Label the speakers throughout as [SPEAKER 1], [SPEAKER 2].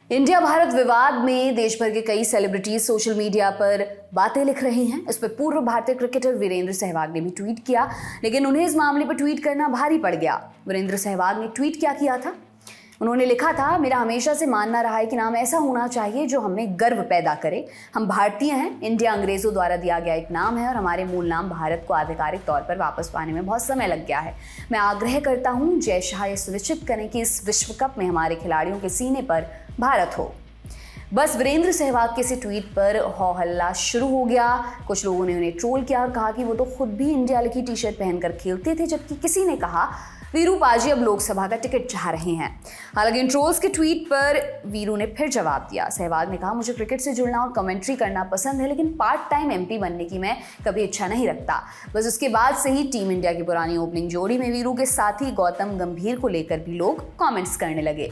[SPEAKER 1] India Bharat विवाद में देश भर के कई सेलिब्रिटीज सोशल मीडिया पर बातें लिख रही हैं। इस पर पूर्व भारतीय क्रिकेटर वीरेंद्र सहवाग ने भी ट्वीट किया, लेकिन उन्हें इस मामले पर ट्वीट करना भारी पड़ गया। वीरेंद्र सहवाग ने ट्वीट क्या किया था? उन्होंने लिखा था, मेरा हमेशा से मानना रहा है कि नाम ऐसा होना चाहिए जो हमें गर्व पैदा करे। हम भारतीय हैं। इंडिया अंग्रेजों द्वारा दिया गया एक नाम है और हमारे मूल नाम भारत को आधिकारिक तौर पर वापस पाने में बहुत समय लग गया है। मैं आग्रह करता हूं, जय शाह यह सुनिश्चित करें कि इस विश्व कप में हमारे खिलाड़ियों के सीने पर भारत हो। बस वीरेंद्र सहवाग के इस ट्वीट पर हो हल्ला शुरू हो गया। कुछ लोगों ने उन्हें ट्रोल किया और कहा कि वो तो खुद भी इंडिया लिखी टी शर्ट पहनकर खेलते थे, जबकि किसी ने कहा वीरू पाजी अब लोकसभा का टिकट चाह रहे हैं। हालांकि इन ट्रोल्स के ट्वीट पर वीरू ने फिर जवाब दिया। सहवाग ने कहा, मुझे क्रिकेट से जुड़ना और कमेंट्री करना पसंद है, लेकिन पार्ट टाइम एमपी बनने की मैं कभी इच्छा नहीं रखता। बस उसके बाद से ही टीम इंडिया की पुरानी ओपनिंग जोड़ी में वीरू के साथी गौतम गंभीर को लेकर भी लोग कॉमेंट्स करने लगे।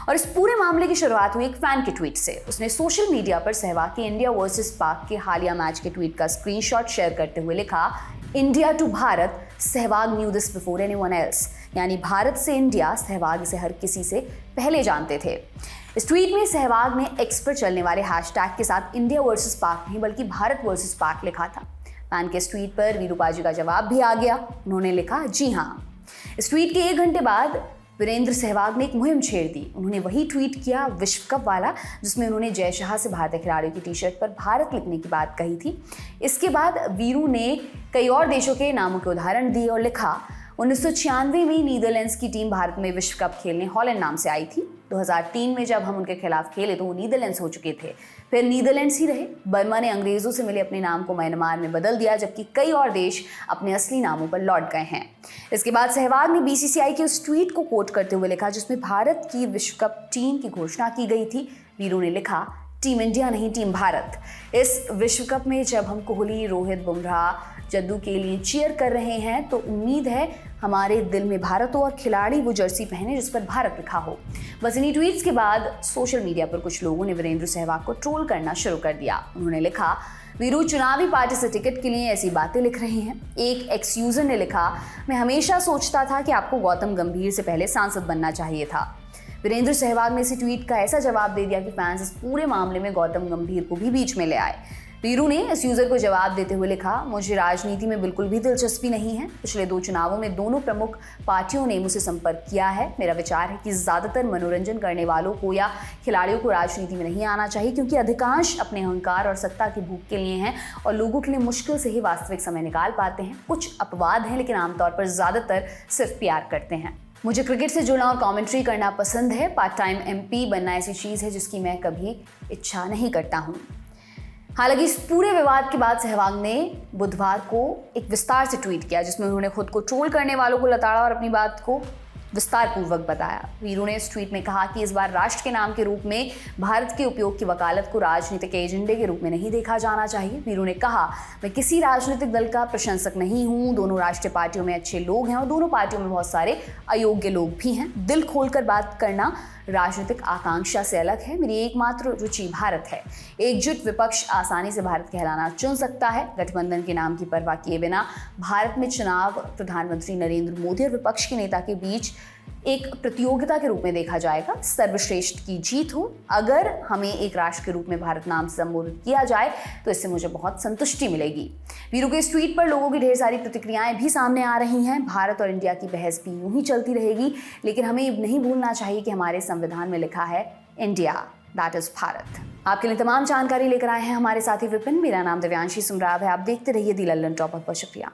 [SPEAKER 1] और इस पूरे मामले की शुरुआत हुई एक फैन के ट्वीट से। उसने सोशल मीडिया पर सहवाग के इंडिया वर्सेस पाक के हालिया मैच के ट्वीट का स्क्रीनशॉट शेयर करते हुए लिखा, India to Bharat, Sehwag knew this before anyone else. यानी भारत से इंडिया, सहवाग इसे हर किसी से पहले जानते थे। इस ट्वीट में सहवाग ने एक्स पर चलने वाले हैशटैग के साथ इंडिया वर्सेस पाक नहीं बल्कि भारत वर्सेस पाक लिखा था। फैन के इस ट्वीट पर वीरू पाजी का जवाब भी आ गया। उन्होंने लिखा, जी हाँ। इस ट्वीट के 1 घंटे बाद वीरेंद्र सहवाग ने एक मुहिम छेड़ दी। उन्होंने वही ट्वीट किया, विश्व कप वाला, जिसमें उन्होंने जय शाह से भारतीय खिलाड़ियों की टी शर्ट पर भारत लिखने की बात कही थी। इसके बाद वीरू ने कई और देशों के नामों के उदाहरण दिए और लिखा, 1996 में नीदरलैंड्स की टीम भारत में विश्व कप खेलने हॉलैंड नाम से आई थी। 2003 में जब हम उनके खिलाफ खेले तो वो नीदरलैंड्स हो चुके थे, फिर नीदरलैंड्स ही रहे। बर्मा ने अंग्रेजों से मिले अपने नाम को म्यांमार में बदल दिया, जबकि कई और देश अपने असली नामों पर लौट गए हैं। इसके बाद सहवाग ने बीसीसीआई के उस ट्वीट को कोट करते हुए लिखा जिसमें भारत की विश्व कप टीम की घोषणा की गई थी। वीरू ने लिखा, टीम इंडिया नहीं, टीम भारत। इस विश्व कप में जब हम कोहली, रोहित, बुमराह, जद्दू के लिए चीयर कर रहे हैं तो उम्मीद है हमारे दिल में भारत हो और खिलाड़ी वो जर्सी पहने जिस पर भारत लिखा हो। बस इन्हीं ट्वीट्स के बाद सोशल मीडिया पर कुछ लोगों ने वीरेंद्र सहवाग को ट्रोल करना शुरू कर दिया। उन्होंने लिखा, वीरू चुनावी पार्टी से टिकट के लिए ऐसी बातें लिख रहे हैं। एक एक्स यूजर ने लिखा, मैं हमेशा सोचता था कि आपको गौतम गंभीर से पहले सांसद बनना चाहिए था। वीरेंद्र सहवाग ने इसी ट्वीट का ऐसा जवाब दे दिया कि फैंस इस पूरे मामले में गौतम गंभीर को भी बीच में ले आए। वीरू ने इस यूजर को जवाब देते हुए लिखा, मुझे राजनीति में बिल्कुल भी दिलचस्पी नहीं है। पिछले 2 चुनावों में दोनों प्रमुख पार्टियों ने मुझसे संपर्क किया है। मेरा विचार है कि ज्यादातर मनोरंजन करने वालों को या खिलाड़ियों को राजनीति में नहीं आना चाहिए, क्योंकि अधिकांश अपने अहंकार और सत्ता की भूख के लिए हैं और लोगों के लिए मुश्किल से ही वास्तविक समय निकाल पाते हैं। कुछ अपवाद हैं, लेकिन आमतौर पर ज्यादातर सिर्फ प्यार करते हैं। मुझे क्रिकेट से जुड़ना और कमेंट्री करना पसंद है। पार्ट टाइम एमपी बनना ऐसी चीज़ है जिसकी मैं कभी इच्छा नहीं करता हूँ। हालांकि इस पूरे विवाद के बाद सहवाग ने बुधवार को एक विस्तार से ट्वीट किया जिसमें उन्होंने खुद को ट्रोल करने वालों को लताड़ा और अपनी बात को विस्तार पूर्वक बताया। वीरू ने इस ट्वीट में कहा कि इस बार राष्ट्र के नाम के रूप में भारत के उपयोग की वकालत को राजनीतिक एजेंडे के रूप में नहीं देखा जाना चाहिए। वीरू ने कहा, मैं किसी राजनीतिक दल का प्रशंसक नहीं हूं। दोनों राष्ट्रीय पार्टियों में अच्छे लोग हैं और दोनों पार्टियों में बहुत सारे अयोग्य लोग भी हैं। दिल खोलकर बात करना राजनीतिक आकांक्षा से अलग है। मेरी एकमात्र रुचि भारत है। एकजुट विपक्ष आसानी से भारत कहलाना चुन सकता है। गठबंधन के नाम की परवाह किए बिना भारत में चुनाव प्रधानमंत्री नरेंद्र मोदी और विपक्ष के नेता के बीच एक प्रतियोगिता के रूप में देखा जाएगा। सर्वश्रेष्ठ की जीत हो। अगर हमें एक राष्ट्र के रूप में भारत नाम से संबोधित किया जाए तो इससे मुझे बहुत संतुष्टि मिलेगी। वीरू के इस ट्वीट पर लोगों की ढेर सारी प्रतिक्रियाएं भी सामने आ रही हैं। भारत और इंडिया की बहस भी यूं ही चलती रहेगी, लेकिन हमें नहीं भूलना चाहिए कि हमारे संविधान में लिखा है इंडिया, दैट इज भारत। आपके लिए तमाम जानकारी लेकर आए हैं हमारे साथी विपिन। मेरा नाम दिव्यांशी सुमराव है। आप देखते रहिए दी लल्लन टॉप। बहुत शुक्रिया।